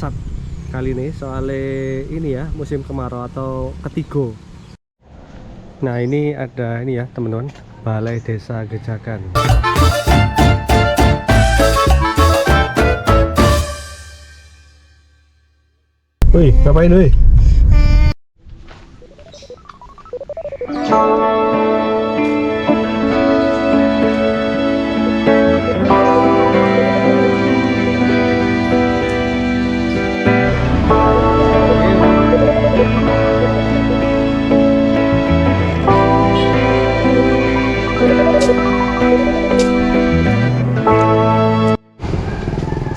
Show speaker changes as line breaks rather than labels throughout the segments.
pesat kali ini, soalnya ini ya musim kemarau atau ketiga. Nah ini ada ini ya teman-teman, Balai Desa Gejakan. Wih, ngapain wih?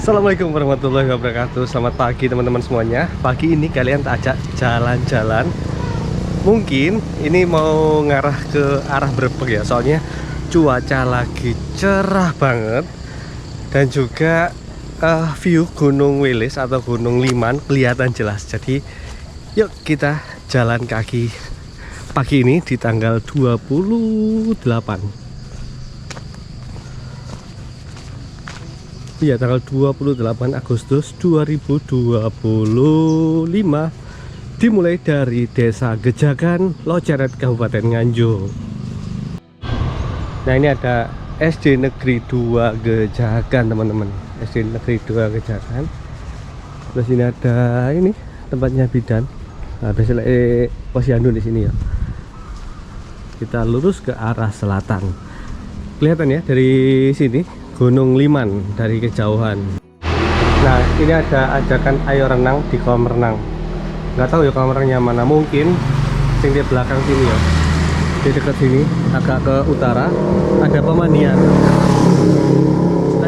Assalamualaikum warahmatullahi wabarakatuh. Selamat pagi teman-teman semuanya. Pagi ini kalian tak ajak jalan-jalan. Mungkin ini mau ngarah ke arah Brebek ya, soalnya cuaca lagi cerah banget. Dan juga view Gunung Wilis atau Gunung Liman kelihatan jelas. Jadi yuk kita jalan kaki pagi ini di tanggal 28. Iya, tanggal 28 Agustus 2025, dimulai dari Desa Gejakan, Loceret, Kabupaten Nganjuk. Nah ini ada SD Negeri 2 Gejakan teman-teman, SD Negeri 2 Gejakan. Terus ini ada ini tempatnya bidan. Nah biasanya posyandu di sini ya. Kita lurus ke arah selatan. Kelihatan ya dari sini Gunung Liman dari kejauhan. Nah ini ada ajakan ayo renang di kolam renang. Nggak tahu ya kolam renangnya mana, mungkin yang di belakang sini ya, di dekat sini agak ke utara ada pemandian.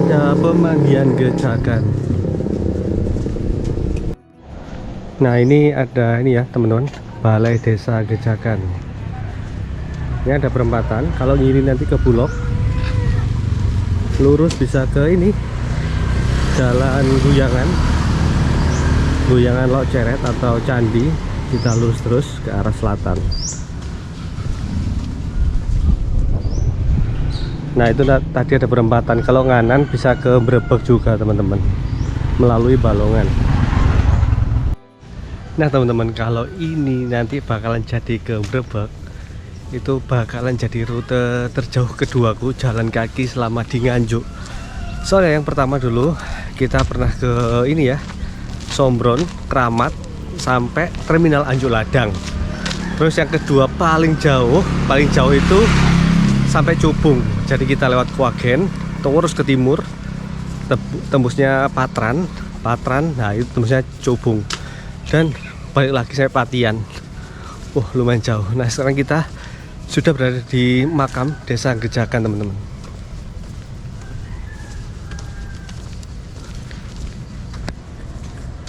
Ada pemandian Gejakan. Nah ini ada ini ya teman-teman, Balai Desa Gejakan. Ini ada perempatan, kalau ngiri nanti ke Bulog lurus bisa ke ini jalan Guyangan Loceret atau Candi. Kita lurus terus ke arah selatan. Nah itu tadi ada perempatan, kalau nganan bisa ke Brebek juga teman-teman, melalui Balongan. Nah teman-teman, kalau ini nanti bakalan jadi ke Brebek, itu bakalan jadi rute terjauh keduaku jalan kaki selama di Nganjuk. Soalnya yang pertama dulu kita pernah ke ini ya, Sombron, Kramat, sampai Terminal Anjuk Ladang. Terus yang kedua paling jauh itu sampai Cubung. Jadi kita lewat Kuagen, terus ke timur, tembusnya Patran, nah itu tembusnya Cubung, dan balik lagi saya Patian. Lumayan jauh. Nah sekarang kita sudah berada di makam Desa Gejakan teman-teman.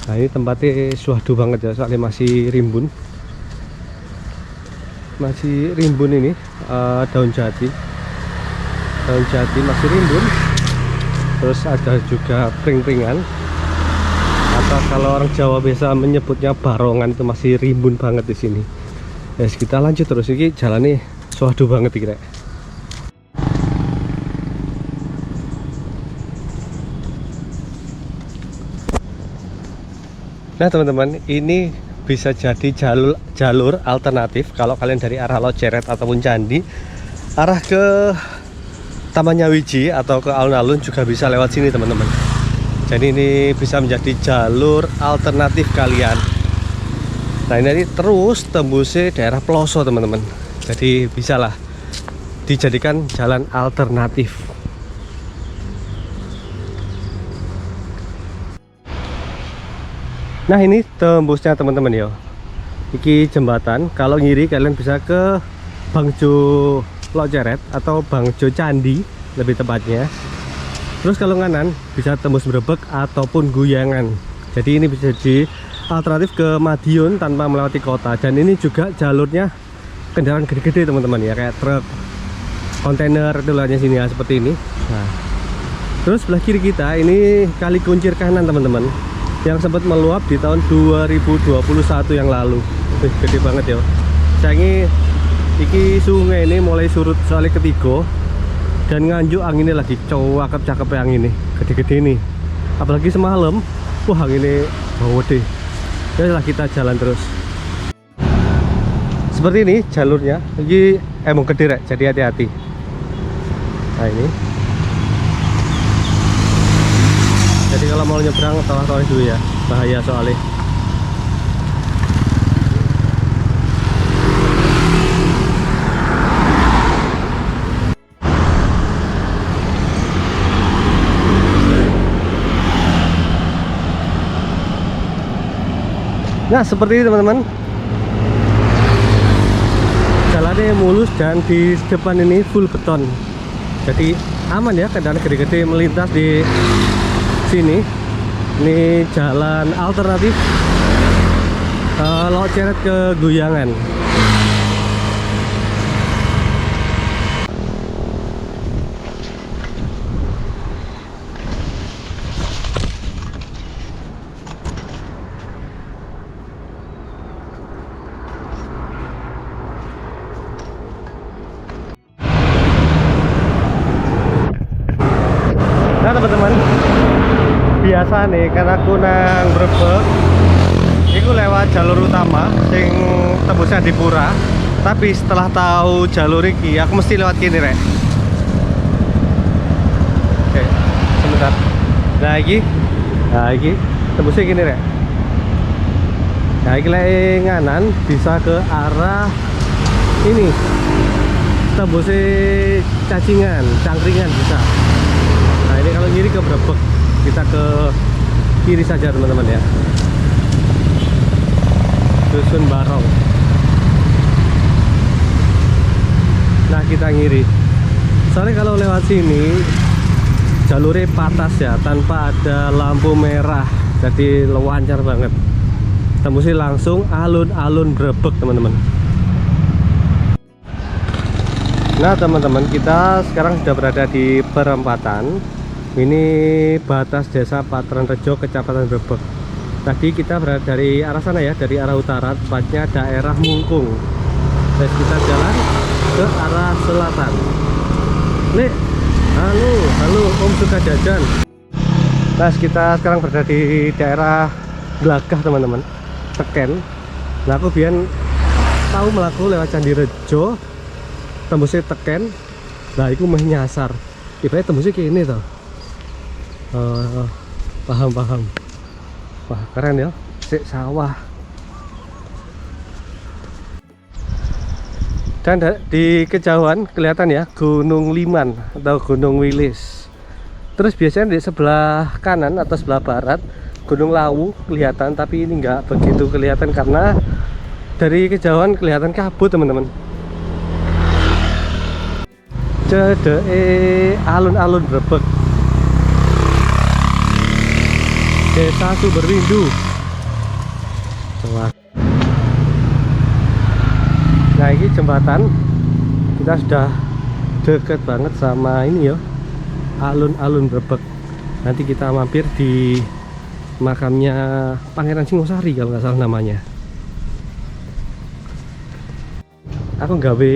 Nah ini tempatnya suadu banget ya, soalnya masih rimbun ini daun jati masih rimbun. Terus ada juga pring-pringan, atau kalau orang Jawa biasa menyebutnya barongan, itu masih rimbun banget di sini. Yes, kita lanjut terus, ini jalan nih suadu banget kira. Nah teman-teman, ini bisa jadi jalur alternatif kalau kalian dari arah Loceret ataupun Candi arah ke Taman Nyawiji atau ke alun-alun juga bisa lewat sini teman-teman. Jadi ini bisa menjadi jalur alternatif kalian. Nah ini terus tembusnya daerah Ploso teman-teman. Jadi bisalah dijadikan jalan alternatif. Nah ini tembusnya teman-teman ya. Iki jembatan, kalau ngiri kalian bisa ke Bangjo Loceret atau Bangjo Candi lebih tepatnya. Terus kalau nganan bisa tembus Brebek ataupun Guyangan. Jadi ini bisa jadi alternatif ke Madiun tanpa melewati kota. Dan ini juga jalurnya kendaraan gede-gede teman-teman ya, kayak truk, kontainer itu lahirnya sini ya, seperti ini. Nah, terus sebelah kiri kita ini Kali Kuncir kanan teman-teman, yang sempat meluap di tahun 2021 yang lalu. Gede banget ya. Saya iki sungai ini mulai surut soalnya ketiga, dan Nganjuk anginnya lagi cakep-cakep yang ini, gede-gede ini. Apalagi semalam Wah, ini bau deh. Yalah, kita jalan terus. Seperti ini jalurnya. Ini emang gede rek, jadi hati-hati. Nah ini. Jadi kalau mau nyebrang tolong dulu ya, bahaya soalnya. Nah seperti ini teman-teman, jalannya mulus dan di depan ini full beton, jadi aman ya kendaraan gede-gede melintas di sini. Ini jalan alternatif Lok Ceret ke Guyangan. Nah teman-teman, biasa nih karena aku nang Brebek itu lewat jalur utama sing tembusnya di Pura, tapi setelah tahu jalur ini aku mesti lewat kini rek. Oke, sebentar. Nah ini tembusnya gini rek. Nah ini nganan bisa ke arah ini, tembusnya Cacingan, Cangkringan bisa. Nah ini kalau kiri ke Brebek, kita ke kiri saja teman-teman ya. Dusun Barong. Nah kita ngiri. Soalnya kalau lewat sini jalurnya patas ya, tanpa ada lampu merah, jadi lancar banget. Tembusnya langsung alun-alun Brebek teman-teman. Nah teman-teman, kita sekarang sudah berada di perempatan. Ini batas desa Patran Rejo, Kecamatan Brebek. Tadi kita berada dari arah sana ya, dari arah utara, tepatnya daerah Mungkung. Terus kita jalan ke arah selatan. Nek, halo Om suka jajan. Nah kita sekarang berada di daerah Glagah teman-teman, Teken. Nah aku biar tahu melaku lewat Candi Rejo, tembusnya Teken. Nah itu meh nyasar. Ibaratnya tembusnya kayak ini tau. Paham. Wah keren ya, sawah. Dan di kejauhan kelihatan ya Gunung Liman atau Gunung Wilis. Terus biasanya di sebelah kanan atau sebelah barat Gunung Lawu kelihatan, tapi ini nggak begitu kelihatan karena dari kejauhan kelihatan kabut teman-teman. Alun-alun Brebek, Desa Sumberwindu. Nah ini jembatan, kita sudah deket banget sama ini ya, alun-alun Brebek. Nanti kita mampir di makamnya Pangeran Singosari kalau nggak salah namanya. Aku gawe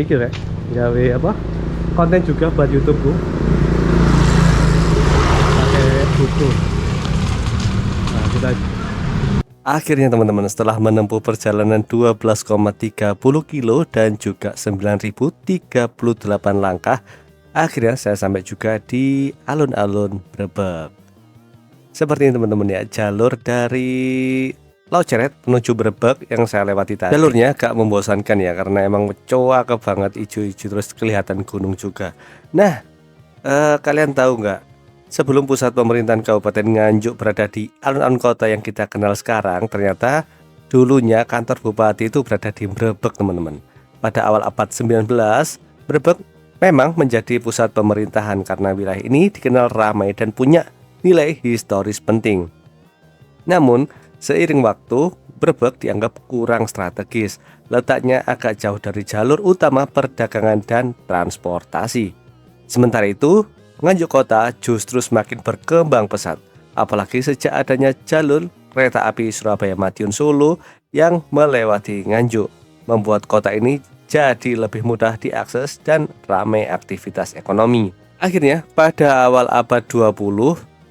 apa konten juga buat YouTubeku, pakai buku. Nah kita akhirnya teman-teman, setelah menempuh perjalanan 12,30 kilo dan juga 9.038 langkah, akhirnya saya sampai juga di alun-alun Brebek. Seperti ini teman-teman ya, jalur dari Lok Ceret menuju Brebek yang saya lewati tadi. Jalurnya agak membosankan ya, karena emang coak banget, hijau-hijau, terus kelihatan gunung juga. Nah, kalian tahu nggak, sebelum pusat pemerintahan Kabupaten Nganjuk berada di alun-alun kota yang kita kenal sekarang, ternyata dulunya kantor bupati itu berada di Brebek teman-teman. Pada awal abad 19, Brebek memang menjadi pusat pemerintahan karena wilayah ini dikenal ramai dan punya nilai historis penting. Namun, seiring waktu, Brebek dianggap kurang strategis, letaknya agak jauh dari jalur utama perdagangan dan transportasi. Sementara itu, Nganjuk kota justru semakin berkembang pesat, apalagi sejak adanya jalur kereta api Surabaya-Madiun Solo yang melewati Nganjuk, membuat kota ini jadi lebih mudah diakses dan ramai aktivitas ekonomi. Akhirnya pada awal abad 20,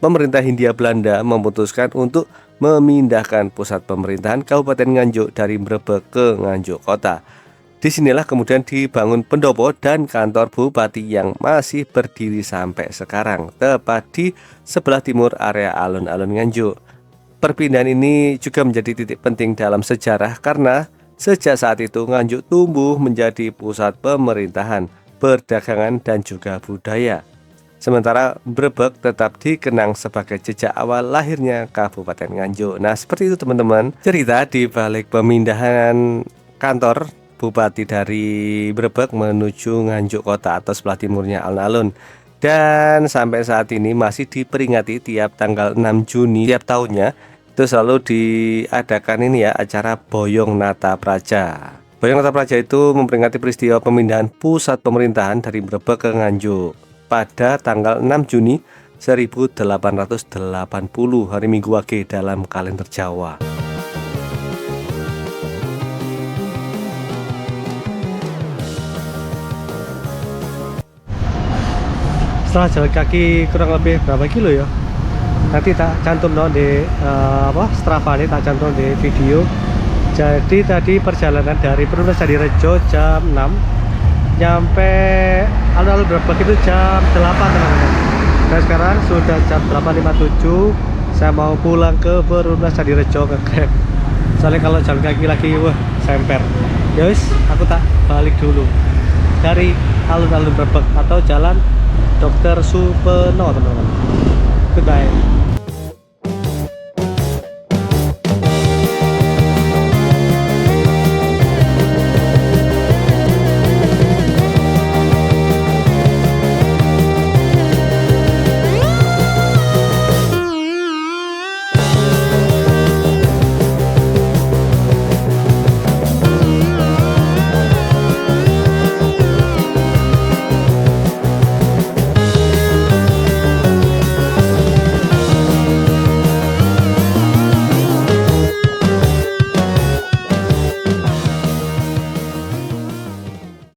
pemerintah Hindia Belanda memutuskan untuk memindahkan pusat pemerintahan Kabupaten Nganjuk dari Mrebek ke Nganjuk Kota. Disinilah kemudian dibangun pendopo dan kantor bupati yang masih berdiri sampai sekarang, tepat di sebelah timur area alun-alun Nganjuk. Perpindahan ini juga menjadi titik penting dalam sejarah karena sejak saat itu Nganjuk tumbuh menjadi pusat pemerintahan, perdagangan, dan juga budaya. Sementara Mrebek tetap dikenang sebagai jejak awal lahirnya Kabupaten Nganjuk. Nah, seperti itu teman-teman, cerita di balik pemindahan kantor bupati dari Mrebek menuju Nganjuk Kota atau sebelah timurnya alun-alun. Dan sampai saat ini masih diperingati tiap tanggal 6 Juni tiap tahunnya. Itu selalu diadakan ini ya, acara Boyong Nata Praja. Boyong Nata Praja itu memperingati peristiwa pemindahan pusat pemerintahan dari Mrebek ke Nganjuk pada tanggal 6 Juni 1880 hari Minggu Wage dalam kalender Jawa. Setelah jalan kaki kurang lebih berapa kilo ya? Nanti tak cantum di Strava ini, tak cantum di video. Jadi tadi perjalanan dari Perumnas Cadirejo jam 6, nyampe alun-alun Mrebek itu jam 8 teman-teman. Dan sekarang sudah jam 8.57. Saya mau pulang ke Perumnas Cadirejo ke Grab. Soalnya kalau jalan kaki lagi wah semper. Ya wis, aku tak balik dulu dari alun-alun Mrebek atau jalan Dr. Supeno teman-teman. Goodbye.